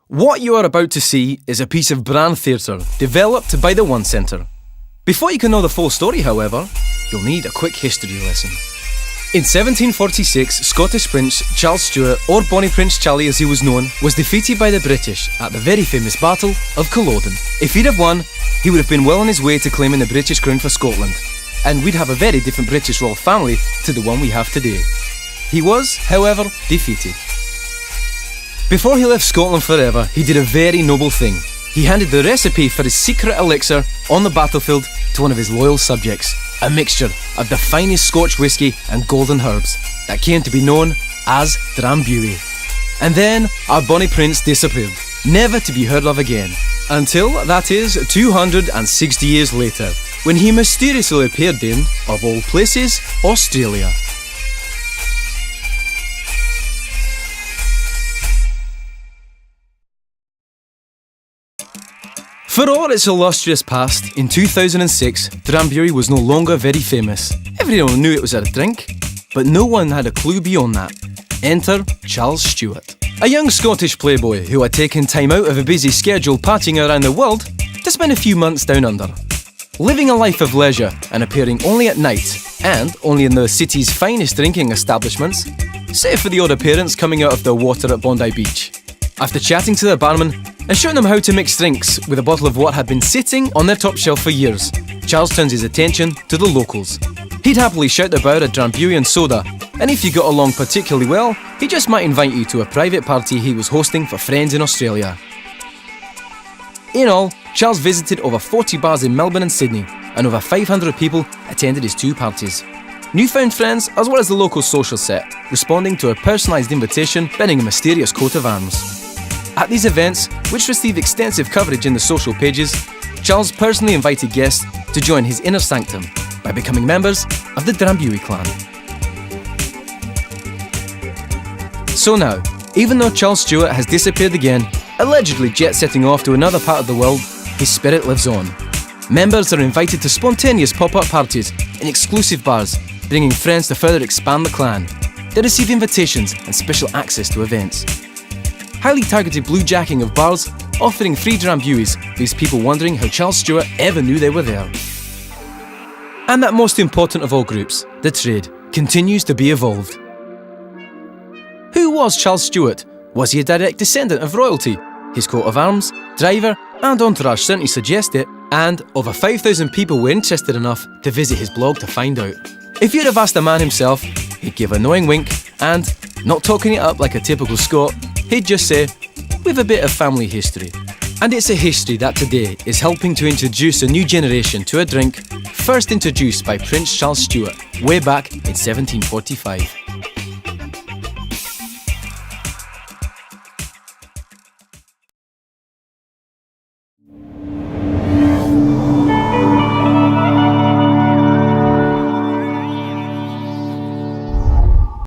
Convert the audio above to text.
What you are about to see is a piece of brand theatre developed by the One Centre. Before you can know the full story, however, you'll need a quick history lesson. In 1746, Scottish Prince Charles Stuart, or Bonnie Prince Charlie as he was known, was defeated by the British at the very famous Battle of Culloden. If he'd have won, he would have been well on his way to claiming the British crown for Scotland, and we'd have a very different British royal family to the one we have today. He was, however, defeated. Before he left Scotland forever, he did a very noble thing. He handed the recipe for his secret elixir on the battlefield to one of his loyal subjects, a mixture of the finest Scotch whisky and golden herbs that came to be known as Drambuie. And then our Bonnie Prince disappeared, never to be heard of again, until, that is, 260 years later, when he mysteriously appeared in, of all places, Australia. For all its illustrious past, in 2006, Drambuie was no longer very famous. Everyone knew it was a drink, but no one had a clue beyond that. Enter Charles Stuart, a young Scottish playboy who had taken time out of a busy schedule partying around the world to spend a few months down under. Living a life of leisure and appearing only at night, and only in the city's finest drinking establishments, save for the odd appearance coming out of the water at Bondi Beach. After chatting to the barman and showing them how to mix drinks with a bottle of what had been sitting on their top shelf for years, Charles turns his attention to the locals. He'd happily shout about a Drambuie and soda, and if you got along particularly well, he just might invite you to a private party he was hosting for friends in Australia. In all, Charles visited over 40 bars in Melbourne and Sydney, and over 500 people attended his 2 parties. Newfound friends, as well as the local social set, responding to a personalised invitation bearing a mysterious coat of arms. At these events, which received extensive coverage in the social pages, Charles personally invited guests to join his inner sanctum by becoming members of the Drambuie clan. So now, even though Charles Stuart has disappeared again, allegedly jet-setting off to another part of the world, his spirit lives on. Members are invited to spontaneous pop-up parties in exclusive bars, bringing friends to further expand the clan. They receive invitations and special access to events. Highly targeted bluejacking of bars offering free Drambuies leaves people wondering how Charles Stuart ever knew they were there. And that most important of all groups, the trade, continues to be evolved. Who was Charles Stuart? Was he a direct descendant of royalty? His coat of arms, driver and entourage certainly suggest it, and over 5,000 people were interested enough to visit his blog to find out. If you'd have asked the man himself, he'd give a knowing wink and, not talking it up like a typical Scot, he'd just say, "We've a bit of family history." And it's a history that today is helping to introduce a new generation to a drink first introduced by Prince Charles Stuart way back in 1745.